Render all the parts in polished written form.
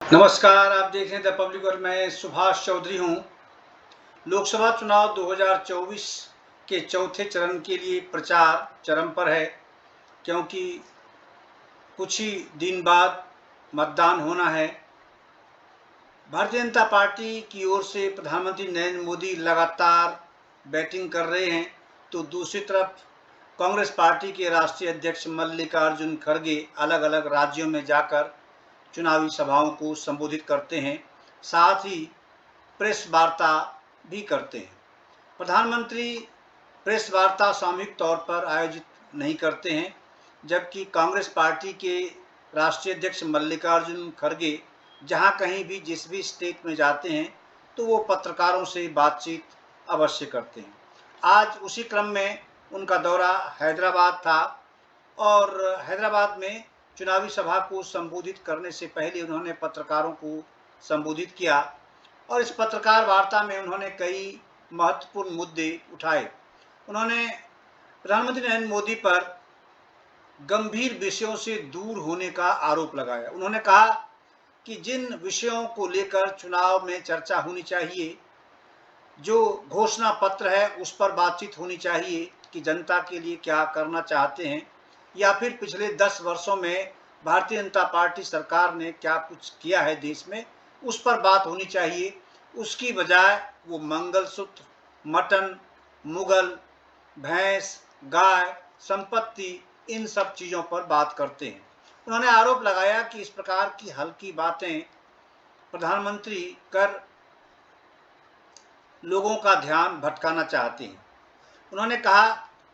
नमस्कार, आप देख रहे हैं द पब्लिक और मैं सुभाष चौधरी हूं। लोकसभा चुनाव 2024 के चौथे चरण के लिए प्रचार चरम पर है, क्योंकि कुछ ही दिन बाद मतदान होना है। भारतीय जनता पार्टी की ओर से प्रधानमंत्री नरेंद्र मोदी लगातार बैटिंग कर रहे हैं, तो दूसरी तरफ कांग्रेस पार्टी के राष्ट्रीय अध्यक्ष मल्लिकार्जुन खड़गे अलग अलग राज्यों में जाकर चुनावी सभाओं को संबोधित करते हैं, साथ ही प्रेस वार्ता भी करते हैं। प्रधानमंत्री प्रेस वार्ता सामूहिक तौर पर आयोजित नहीं करते हैं, जबकि कांग्रेस पार्टी के राष्ट्रीय अध्यक्ष मल्लिकार्जुन खड़गे जहां कहीं भी जिस भी स्टेट में जाते हैं तो वो पत्रकारों से बातचीत अवश्य करते हैं। आज उसी क्रम में उनका दौरा हैदराबाद था और हैदराबाद में चुनावी सभा को संबोधित करने से पहले उन्होंने पत्रकारों को संबोधित किया और इस पत्रकार वार्ता में उन्होंने कई महत्वपूर्ण मुद्दे उठाए। उन्होंने प्रधानमंत्री नरेंद्र मोदी पर गंभीर विषयों से दूर होने का आरोप लगाया। उन्होंने कहा कि जिन विषयों को लेकर चुनाव में चर्चा होनी चाहिए, जो घोषणा पत्र है उस पर बातचीत होनी चाहिए कि जनता के लिए क्या करना चाहते हैं, या फिर पिछले 10 वर्षों में भारतीय जनता पार्टी सरकार ने क्या कुछ किया है देश में, उस पर बात होनी चाहिए। उसकी बजाय वो मंगलसूत्र, मटन, मुगल, भैंस, गाय, संपत्ति, इन सब चीज़ों पर बात करते हैं। उन्होंने आरोप लगाया कि इस प्रकार की हल्की बातें प्रधानमंत्री कर लोगों का ध्यान भटकाना चाहते हैं। उन्होंने कहा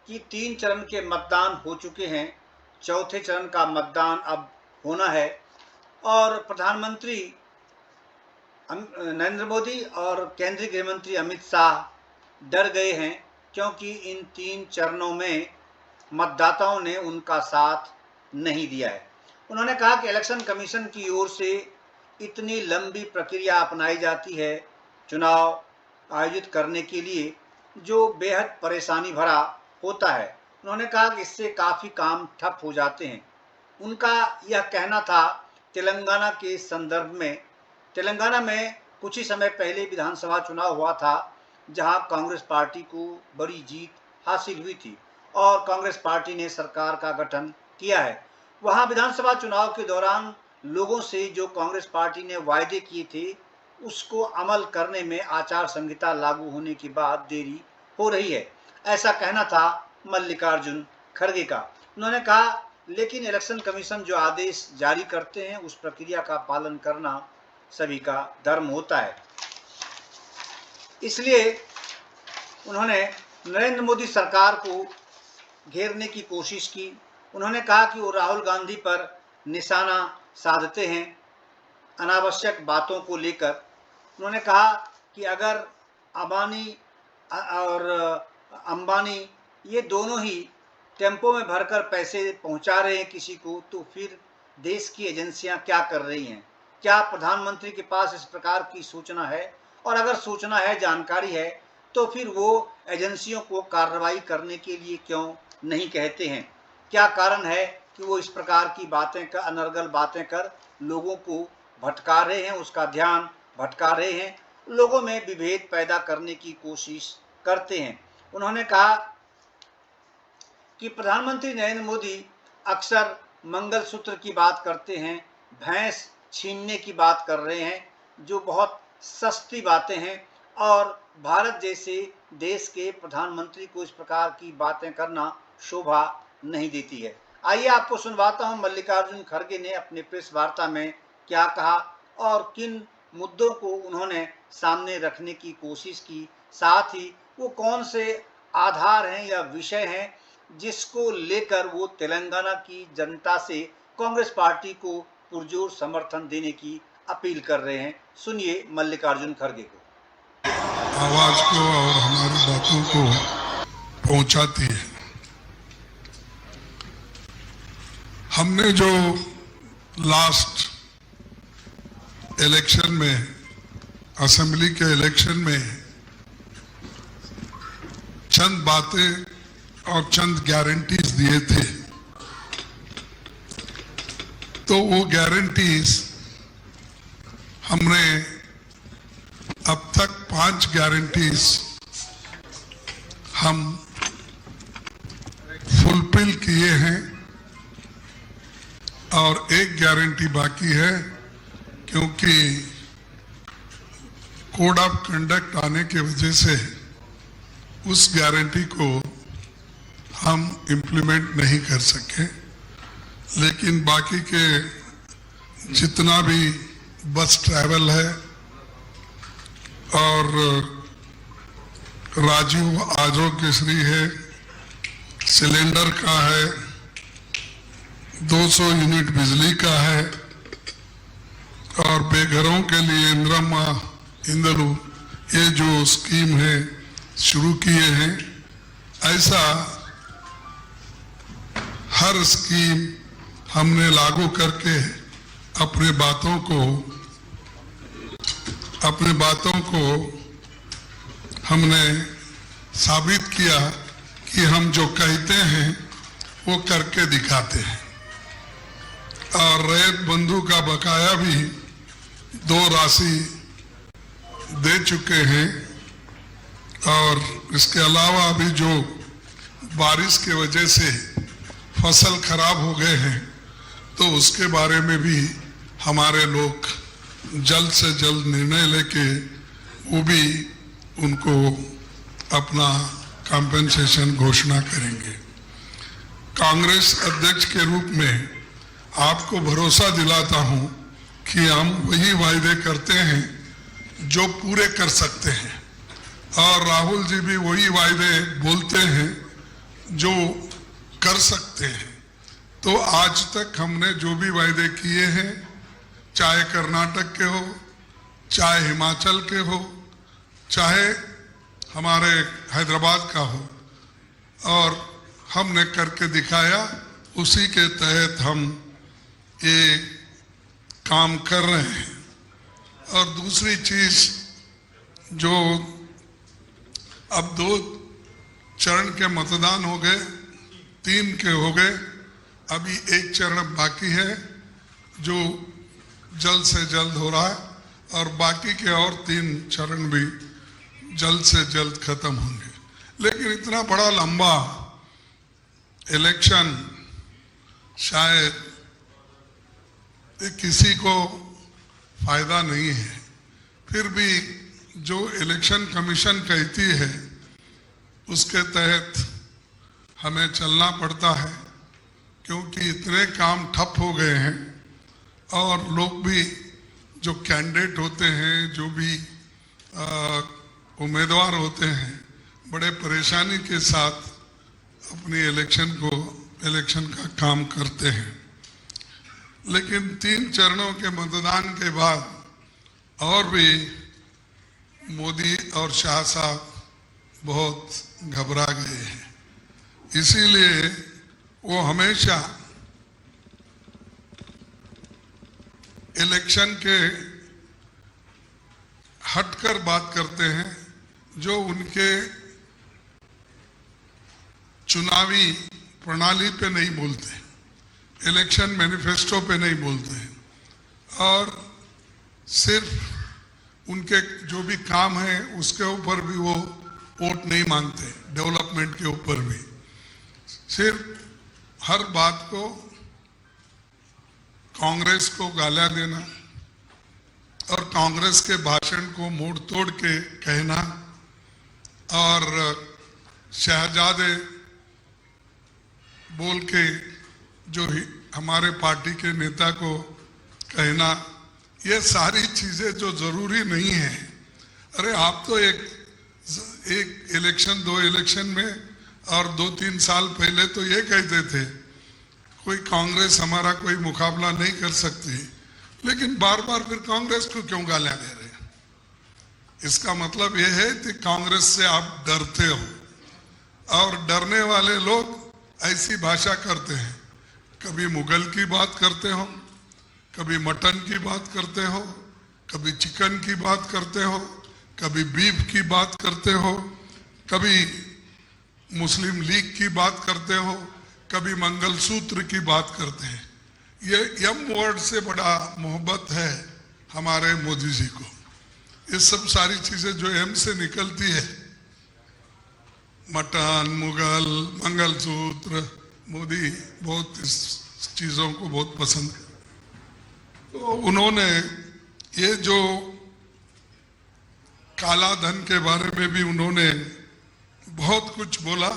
कि 3 चरण के मतदान हो चुके हैं, चौथे चरण का मतदान अब होना है और प्रधानमंत्री नरेंद्र मोदी और केंद्रीय गृह मंत्री अमित शाह डर गए हैं, क्योंकि इन 3 चरणों में मतदाताओं ने उनका साथ नहीं दिया है। उन्होंने कहा कि इलेक्शन कमीशन की ओर से इतनी लंबी प्रक्रिया अपनाई जाती है चुनाव आयोजित करने के लिए, जो बेहद परेशानी भरा होता है। उन्होंने कहा कि इससे काफ़ी काम ठप हो जाते हैं। उनका यह कहना था तेलंगाना के संदर्भ में। तेलंगाना में कुछ ही समय पहले विधानसभा चुनाव हुआ था, जहां कांग्रेस पार्टी को बड़ी जीत हासिल हुई थी और कांग्रेस पार्टी ने सरकार का गठन किया है। वहां विधानसभा चुनाव के दौरान लोगों से जो कांग्रेस पार्टी ने वायदे किए थे, उसको अमल करने में आचार संहिता लागू होने के बाद देरी हो रही है, ऐसा कहना था मल्लिकार्जुन खड़गे का। उन्होंने कहा लेकिन इलेक्शन कमीशन जो आदेश जारी करते हैं उस प्रक्रिया का पालन करना सभी का धर्म होता है। इसलिए उन्होंने नरेंद्र मोदी सरकार को घेरने की कोशिश की। उन्होंने कहा कि वो राहुल गांधी पर निशाना साधते हैं अनावश्यक बातों को लेकर। उन्होंने कहा कि अगर अबानी और अंबानी ये दोनों ही टेम्पो में भरकर पैसे पहुंचा रहे हैं किसी को, तो फिर देश की एजेंसियां क्या कर रही हैं? क्या प्रधानमंत्री के पास इस प्रकार की सूचना है? और अगर सूचना है, जानकारी है, तो फिर वो एजेंसियों को कार्रवाई करने के लिए क्यों नहीं कहते हैं? क्या कारण है कि वो इस प्रकार की बातें कर, अनर्गल बातें कर लोगों को भटका रहे हैं, उसका ध्यान भटका रहे हैं, लोगों में विभेद पैदा करने की कोशिश करते हैं? उन्होंने कहा कि प्रधानमंत्री नरेंद्र मोदी अक्सर मंगलसूत्र की बात करते हैं, भैंस छीनने की बात कर रहे हैं, जो बहुत सस्ती बातें हैं और भारत जैसे देश के प्रधानमंत्री को इस प्रकार की बातें करना शोभा नहीं देती है। आइए आपको सुनवाता हूं मल्लिकार्जुन खड़गे ने अपने प्रेस वार्ता में क्या कहा और किन मुद्दों को उन्होंने सामने रखने की कोशिश की, साथ ही वो कौन से आधार हैं या विषय हैं जिसको लेकर वो तेलंगाना की जनता से कांग्रेस पार्टी को पुरजोर समर्थन देने की अपील कर रहे हैं। सुनिए मल्लिकार्जुन खड़गे को। आवाज को और हमारी बातों को पहुंचाती है। हमने जो लास्ट इलेक्शन में, असेंबली के इलेक्शन में चंद बातें और चंद गारंटीज दिए थे, तो वो गारंटीज हमने अब तक 5 गारंटीज हम फुलफिल किए हैं और एक गारंटी बाकी है, क्योंकि कोड ऑफ कंडक्ट आने की वजह से उस गारंटी को हम इम्प्लीमेंट नहीं कर सके। लेकिन बाकी के जितना भी बस ट्रैवल है और राजीव आरोग्यश्री है, सिलेंडर का है, 200 यूनिट बिजली का है और बेघरों के लिए इंदिरा इंदलू ये जो स्कीम है शुरू किए हैं, ऐसा हर स्कीम हमने लागू करके अपने बातों को हमने साबित किया कि हम जो कहते हैं वो करके दिखाते हैं। और रैयत बंधु का बकाया भी 2 राशि दे चुके हैं और इसके अलावा अभी जो बारिश की वजह से फसल खराब हो गए हैं तो उसके बारे में भी हमारे लोग जल्द से जल्द निर्णय लेके वो भी उनको अपना कॉम्पेंसेशन घोषणा करेंगे। कांग्रेस अध्यक्ष के रूप में आपको भरोसा दिलाता हूं कि हम वही वायदे करते हैं जो पूरे कर सकते हैं और राहुल जी भी वही वायदे बोलते हैं जो कर सकते हैं। तो आज तक हमने जो भी वायदे किए हैं, चाहे कर्नाटक के हो, चाहे हिमाचल के हो, चाहे हमारे हैदराबाद का हो, और हमने करके दिखाया, उसी के तहत हम ये काम कर रहे हैं। और दूसरी चीज जो अब 2 चरण के मतदान हो गए, 3 के हो गए, अभी 1 चरण बाकी है जो जल्द से जल्द हो रहा है और बाकी के और 3 चरण भी जल्द से जल्द खत्म होंगे। लेकिन इतना बड़ा लंबा इलेक्शन शायद किसी को फायदा नहीं है। फिर भी जो इलेक्शन कमीशन कहती है उसके तहत हमें चलना पड़ता है, क्योंकि इतने काम ठप हो गए हैं और लोग भी जो कैंडिडेट होते हैं, जो भी उम्मीदवार होते हैं, बड़े परेशानी के साथ अपनी इलेक्शन का काम करते हैं। लेकिन 3 चरणों के मतदान के बाद और भी मोदी और शाह साहब बहुत घबरा गए हैं। इसीलिए वो हमेशा इलेक्शन के हटकर बात करते हैं, जो उनके चुनावी प्रणाली पे नहीं बोलते, इलेक्शन मैनिफेस्टो पे नहीं बोलते हैं, और सिर्फ उनके जो भी काम है उसके ऊपर भी वो वोट नहीं मांगते, डेवलपमेंट के ऊपर भी। सिर्फ हर बात को कांग्रेस को गालियां देना और कांग्रेस के भाषण को मोड़ तोड़ के कहना और शहजादे बोल के जो हमारे पार्टी के नेता को कहना, ये सारी चीजें जो जरूरी नहीं है। अरे आप तो एक इलेक्शन 2 इलेक्शन में और 2-3 साल पहले तो ये कहते थे कोई कांग्रेस हमारा कोई मुकाबला नहीं कर सकती, लेकिन बार बार फिर कांग्रेस को क्यों गालियां दे रहे हैं? इसका मतलब यह है कि कांग्रेस से आप डरते हो, और डरने वाले लोग ऐसी भाषा करते हैं, कभी मुगल की बात करते हो, कभी मटन की बात करते हो, कभी चिकन की बात करते हो, कभी बीफ की बात करते हो, कभी मुस्लिम लीग की बात करते हो, कभी मंगलसूत्र की बात करते हैं। ये यम वर्ड से बड़ा मोहब्बत है हमारे मोदी जी को। ये सब सारी चीजें जो एम से निकलती है, मटन, मुगल, मंगलसूत्र, मोदी बहुत इस चीजों को बहुत पसंद है। तो उन्होंने ये जो काला धन के बारे में भी उन्होंने बहुत कुछ बोला,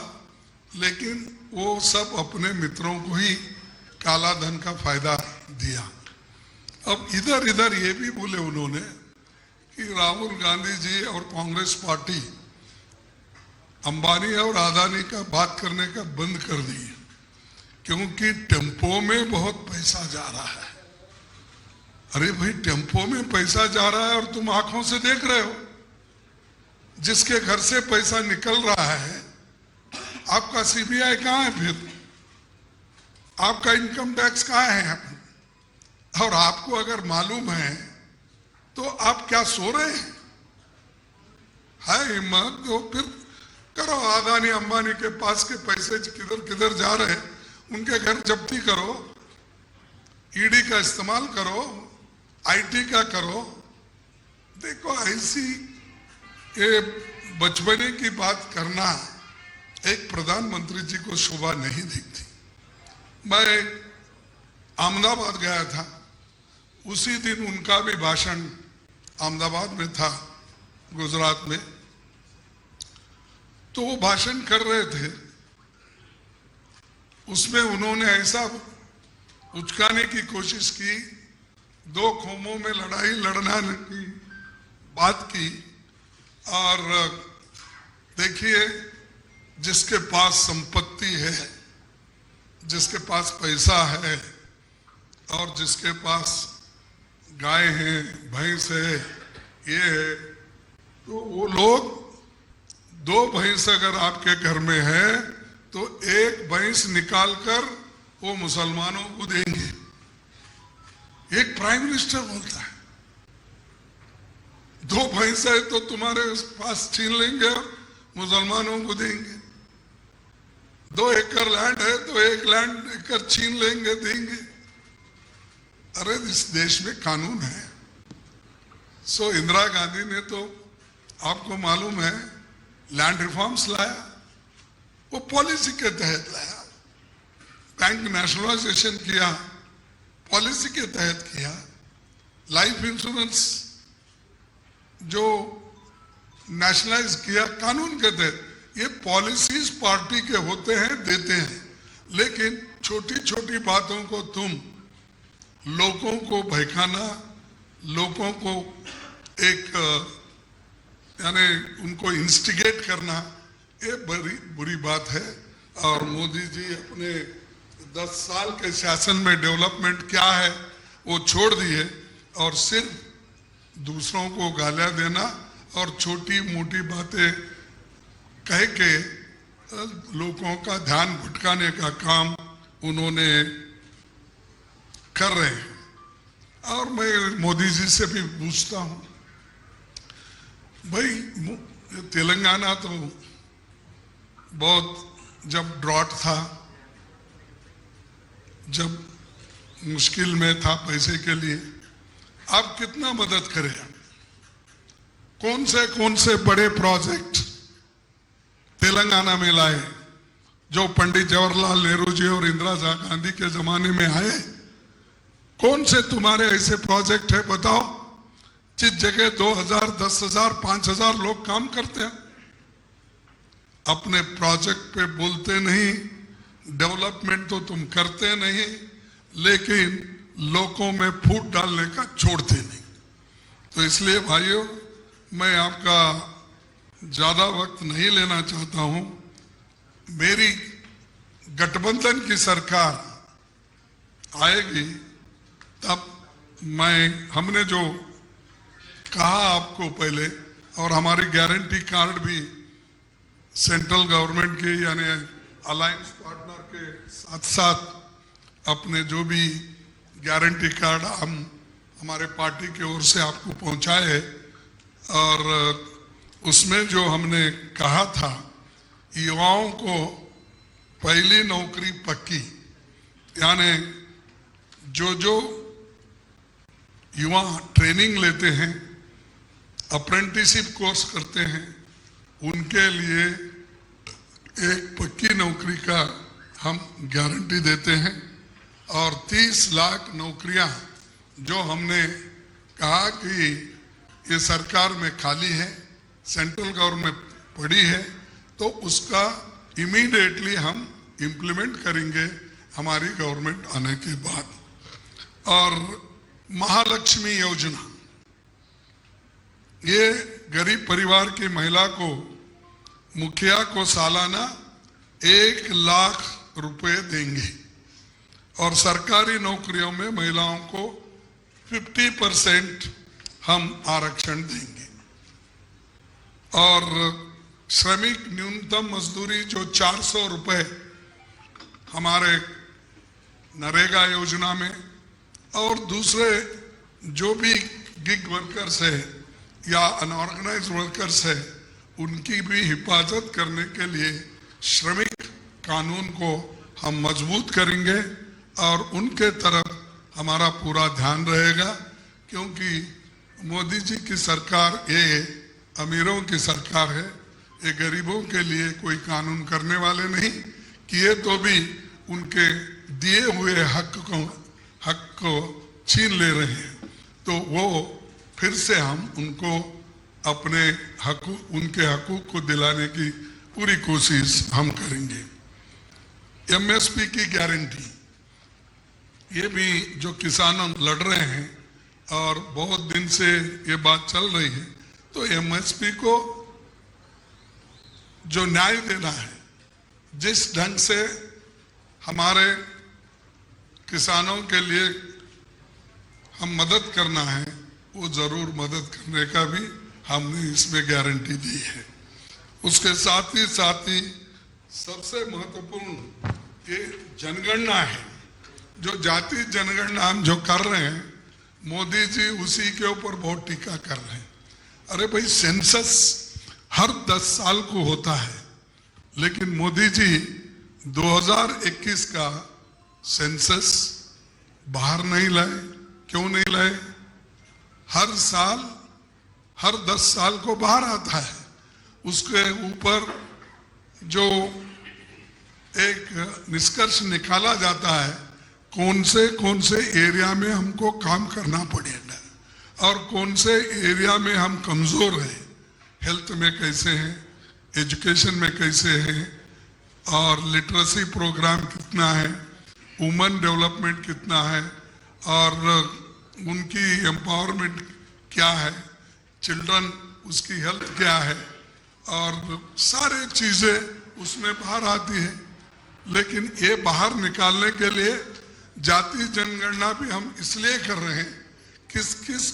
लेकिन वो सब अपने मित्रों को ही काला धन का फायदा दिया। अब इधर इधर ये भी बोले उन्होंने कि राहुल गांधी जी और कांग्रेस पार्टी अंबानी और अदानी का बात करने का बंद कर दी, क्योंकि टेम्पो में बहुत पैसा जा रहा है। अरे भाई, टेम्पो में पैसा जा रहा है और तुम आंखों से देख रहे हो। जिसके घर से पैसा निकल रहा है, आपका सीबीआई कहाँ है? फिर आपका इनकम टैक्स कहाँ है? और आपको अगर मालूम है तो आप क्या सो रहे हैं? है हिम्मत तो फिर करो। अदानी अंबानी के पास के पैसे किधर किधर जा रहे हैं, उनके घर जब्ती करो, ईडी का इस्तेमाल करो, आईटी का करो। देखो, ऐसी ये बचपने की बात करना एक प्रधानमंत्री जी को शोभा नहीं दिखती। मैं अहमदाबाद गया था, उसी दिन उनका भी भाषण अहमदाबाद में था, गुजरात में। तो वो भाषण कर रहे थे, उसमें उन्होंने ऐसा उचकाने की कोशिश की, दो कौमों में लड़ाई लड़ना की बात की। और देखिए, जिसके पास संपत्ति है, जिसके पास पैसा है और जिसके पास गाय है, भैंस है, ये है, तो वो लोग, दो भैंस अगर आपके घर में है तो एक भैंस निकालकर वो मुसलमानों को देंगे। एक प्राइम मिनिस्टर बोलता है, दो भैंस है तो तुम्हारे पास छीन लेंगे और मुसलमानों को देंगे। 2 एकड़ लैंड है तो 1 लैंड एकड़ छीन लेंगे, देंगे। अरे, इस देश में कानून है। सो इंदिरा गांधी ने तो, आपको मालूम है, लैंड रिफॉर्म्स लाया, वो पॉलिसी के तहत लाया। बैंक नेशनलाइजेशन किया, पॉलिसी के तहत किया। लाइफ इंश्योरेंस जो नेशनलाइज किया, कानून के तहत। ये पॉलिसीज पार्टी के होते हैं, देते हैं, लेकिन छोटी छोटी बातों को तुम लोगों को बहकाना, लोगों को एक यानी उनको इंस्टिगेट करना, ये बड़ी बुरी बात है। और मोदी जी अपने 10 साल के शासन में डेवलपमेंट क्या है वो छोड़ दिए और सिर्फ दूसरों को गालियां देना और छोटी मोटी बातें कह के लोगों का ध्यान भटकाने का काम उन्होंने कर रहे हैं। और मैं मोदी जी से भी पूछता हूं, भाई तेलंगाना तो बहुत, जब ड्रॉट था, जब मुश्किल में था पैसे के लिए, आप कितना मदद करें? कौन से बड़े प्रोजेक्ट तेलंगाना में लाए जो पंडित जवाहरलाल नेहरू जी और इंदिरा गांधी के जमाने में आए? कौन से तुम्हारे ऐसे प्रोजेक्ट है बताओ, जिस जगह 2000, 10,000, 5,000 लोग काम करते हैं? अपने प्रोजेक्ट पे बोलते नहीं, डेवलपमेंट तो तुम करते नहीं, लेकिन लोगों में फूट डालने का छोड़ते नहीं। तो इसलिए भाइयों, मैं आपका ज्यादा वक्त नहीं लेना चाहता हूं। मेरी गठबंधन की सरकार आएगी तब हमने जो कहा आपको पहले, और हमारी गारंटी कार्ड भी सेंट्रल गवर्नमेंट के यानी अलायंस पार्टनर के साथ साथ अपने जो भी गारंटी कार्ड हमारे पार्टी की ओर से आपको पहुंचाए। और उसमें जो हमने कहा था, युवाओं को पहली नौकरी पक्की, यानी जो युवा ट्रेनिंग लेते हैं, अप्रेंटिसशिप कोर्स करते हैं, उनके लिए एक पक्की नौकरी का हम गारंटी देते हैं। और 30 लाख नौकरियां जो हमने कहा कि ये सरकार में खाली है, सेंट्रल गवर्नमेंट पड़ी है, तो उसका इमीडिएटली हम इम्प्लीमेंट करेंगे हमारी गवर्नमेंट आने के बाद। और महालक्ष्मी योजना, ये गरीब परिवार की महिला को, मुखिया को सालाना 1 लाख रुपए देंगे और सरकारी नौकरियों में महिलाओं को 50% हम आरक्षण देंगे। और श्रमिक न्यूनतम मजदूरी जो 400 रुपए हमारे नरेगा योजना में, और दूसरे जो भी गिग वर्कर्स है या अनऑर्गेनाइज्ड वर्कर्स है, उनकी भी हिफाजत करने के लिए श्रमिक कानून को हम मजबूत करेंगे और उनके तरफ हमारा पूरा ध्यान रहेगा। क्योंकि मोदी जी की सरकार ये अमीरों की सरकार है, ये गरीबों के लिए कोई कानून करने वाले नहीं, किए तो भी उनके दिए हुए हक को छीन ले रहे हैं। तो वो फिर से हम उनको अपने उनके हकूक को दिलाने की पूरी कोशिश हम करेंगे। एमएसपी की गारंटी, ये भी जो किसान लड़ रहे हैं और बहुत दिन से ये बात चल रही है, तो एमएसपी को जो न्याय देना है, जिस ढंग से हमारे किसानों के लिए हम मदद करना है, वो जरूर मदद करने का भी हमने इसमें गारंटी दी है। उसके साथ ही सबसे महत्वपूर्ण ये जनगणना है, जो जाति जनगणना हम जो कर रहे हैं, मोदी जी उसी के ऊपर बहुत टीका कर रहे हैं। अरे भाई, सेंसस हर 10 साल को होता है, लेकिन मोदी जी 2021 का सेंसस बाहर नहीं लाए। क्यों नहीं लाए? हर साल हर 10 साल को बाहर आता है, उसके ऊपर जो एक निष्कर्ष निकाला जाता है, कौन से एरिया में हमको काम करना पड़ेगा और कौन से एरिया में हम कमजोर हैं, हेल्थ में कैसे हैं, एजुकेशन में कैसे हैं, और लिटरेसी प्रोग्राम कितना है, वुमेन डेवलपमेंट कितना है, और उनकी एम्पावरमेंट क्या है, चिल्ड्रन उसकी हेल्थ क्या है, और सारे चीजें उसमें बाहर आती है। लेकिन ये बाहर निकालने के लिए जाति जनगणना भी हम इसलिए कर रहे हैं, किस किस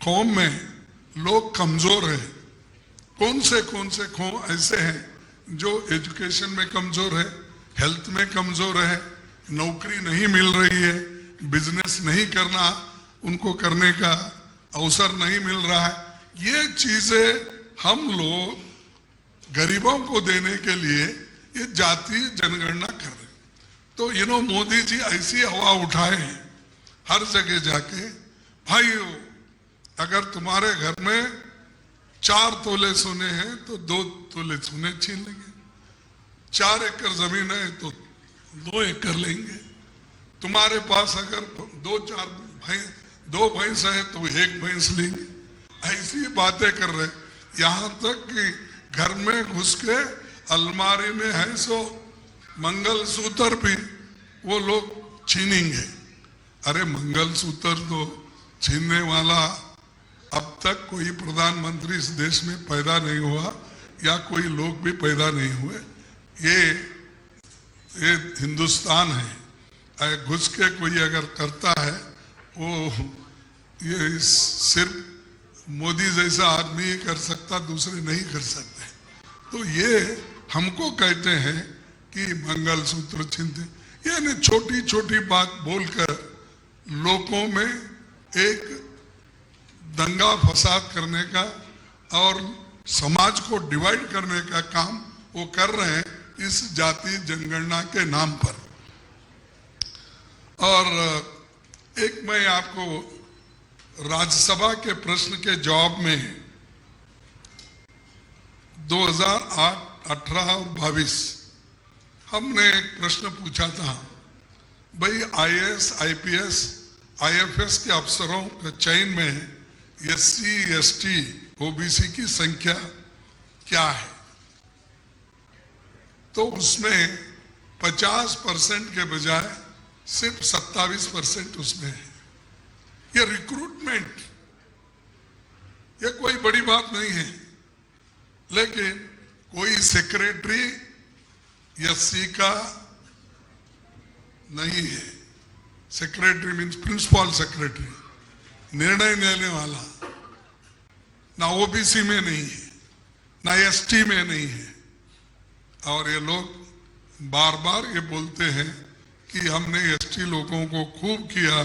कौम में लोग कमजोर हैं, कौन से कौम ऐसे हैं जो एजुकेशन में कमजोर है, हेल्थ में कमजोर है, नौकरी नहीं मिल रही है, बिजनेस नहीं करना, उनको करने का अवसर नहीं मिल रहा है। ये चीजें हम लोग गरीबों को देने के लिए ये जाति जनगणना कर रहे हैं। तो मोदी जी ऐसी हवा उठाए हैं हर जगह जाके, भाइयों अगर तुम्हारे घर में 4 तोले सोने हैं तो 2 तोले सोने छीन लेंगे, 4 एकड़ जमीन है तो 2 एकड़ लेंगे, तुम्हारे पास अगर 2 भैंस है तो 1 भैंस लेंगे। ऐसी बातें कर रहे, यहाँ तक कि घर में घुस के अलमारी में है सो मंगलसूत्र भी वो लोग छीनेंगे। अरे मंगलसूत्र तो छीनने वाला अब तक कोई प्रधानमंत्री इस देश में पैदा नहीं हुआ या कोई लोग भी पैदा नहीं हुए। ये हिंदुस्तान है, घुस के कोई अगर करता है वो ये सिर्फ मोदी जैसा आदमी ही कर सकता, दूसरे नहीं कर सकते। तो ये हमको कहते हैं कि मंगलसूत्र छीनते, यानी छोटी छोटी बात बोलकर लोगों में एक दंगा फसाद करने का और समाज को डिवाइड करने का काम वो कर रहे हैं इस जाति जनगणना के नाम पर। और एक मैं आपको राज्यसभा के प्रश्न के जवाब में 2008, 18 और 22 हमने एक प्रश्न पूछा था, भाई आईएएस, आईपीएस, आईएफएस के अफसरों के चयन में एससी, एसटी, ओबीसी की संख्या क्या है? तो उसमें 50% के बजाय सिर्फ 27% उसमें है। ये रिक्रूटमेंट, ये कोई बड़ी बात नहीं है, लेकिन कोई सेक्रेटरी एससी का नहीं है। सेक्रेटरी मीन्स प्रिंसिपल सेक्रेटरी, निर्णय लेने वाला, ना ओबीसी में नहीं है, ना एसटी में नहीं है। और ये लोग बार बार ये बोलते हैं कि हमने एसटी लोगों को खूब किया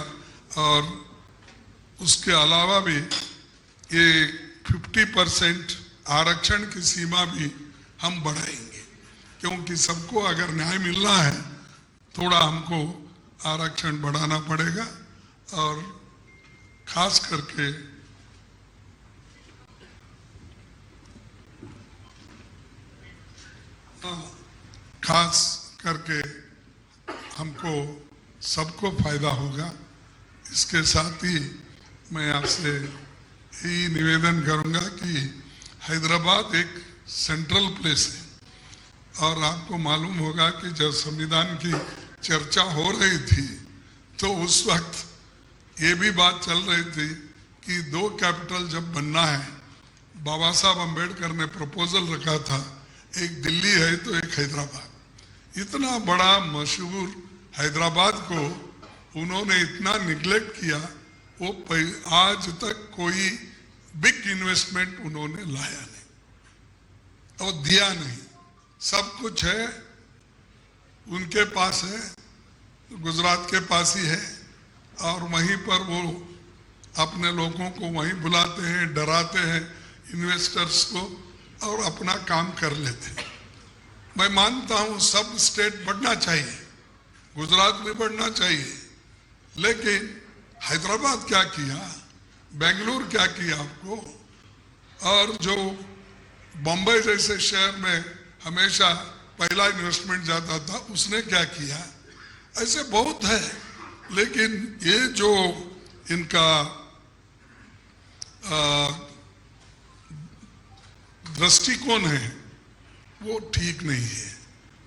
और उसके अलावा भी ये 50% आरक्षण की सीमा भी हम बढ़ाएंगे, क्योंकि सबको अगर न्याय मिलना है थोड़ा हमको आरक्षण बढ़ाना पड़ेगा। और खास करके हमको सबको फायदा होगा। इसके साथ ही मैं आपसे यही निवेदन करूंगा कि हैदराबाद एक सेंट्रल प्लेस है और आपको मालूम होगा कि जब संविधान की चर्चा हो रही थी तो उस वक्त ये भी बात चल रही थी कि 2 कैपिटल जब बनना है, बाबा साहब अम्बेडकर ने प्रपोजल रखा था, एक दिल्ली है तो एक हैदराबाद। इतना बड़ा मशहूर हैदराबाद को उन्होंने इतना निग्लेक्ट किया, वो आज तक कोई बिग इन्वेस्टमेंट उन्होंने लाया नहीं और दिया नहीं। सब कुछ है उनके पास है, गुजरात के पास ही है, और वहीं पर वो अपने लोगों को वहीं बुलाते हैं, डराते हैं इन्वेस्टर्स को और अपना काम कर लेते हैं। मैं मानता हूं सब स्टेट बढ़ना चाहिए, गुजरात भी बढ़ना चाहिए, लेकिन हैदराबाद क्या किया, बेंगलुरु क्या किया आपको, और जो बॉम्बे जैसे शहर में हमेशा पहला इन्वेस्टमेंट जाता था उसने क्या किया, ऐसे बहुत है। लेकिन ये जो इनका दृष्टिकोण है वो ठीक नहीं है।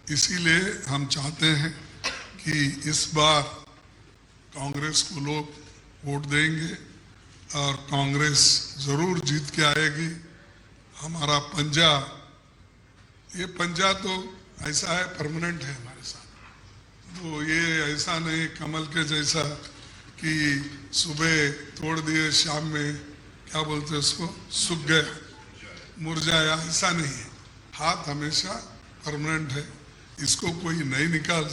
इसीलिए हम चाहते हैं कि इस बार कांग्रेस को लोग वोट देंगे और कांग्रेस जरूर जीत के आएगी। हमारा पंजा, ये पंजा तो ऐसा है, परमानेंट है हमारे साथ। तो ये ऐसा नहीं कमल के जैसा कि सुबह तोड़ दिए शाम में क्या बोलते हैं उसको, सूख गया, मुरझाया, ऐसा नहीं है। हाथ हमेशा परमानेंट है, इसको कोई नहीं निकाल,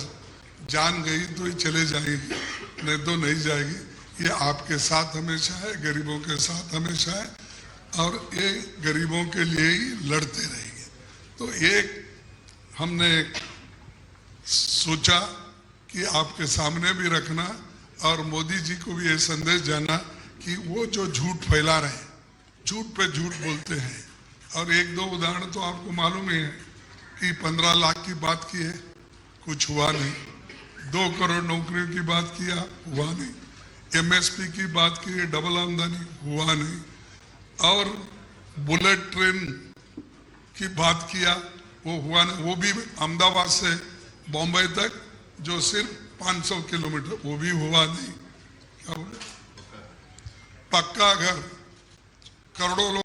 जान गई तो ही चले जाएगी, नहीं तो नहीं जाएगी। ये आपके साथ हमेशा है, गरीबों के साथ हमेशा है, और ये गरीबों के लिए ही लड़ते रहेंगे। तो एक हमने सोचा कि आपके सामने भी रखना और मोदी जी को भी ये संदेश जाना कि वो जो झूठ फैला रहे हैं, झूठ पे झूठ बोलते हैं। और 1-2 उदाहरण तो आपको मालूम ही है कि 15 लाख की बात की है, कुछ हुआ नहीं। 2 करोड़ नौकरियों की बात किया, हुआ नहीं। एमएसपी की बात की है, डबल आमदनी, हुआ नहीं। और बुलेट ट्रेन की बात किया, वो हुआ नहीं। वो भी अहमदाबाद से बॉम्बे तक जो सिर्फ 500 किलोमीटर, वो भी हुआ नहीं। क्या बोले, पक्का घर, करोड़ों लोग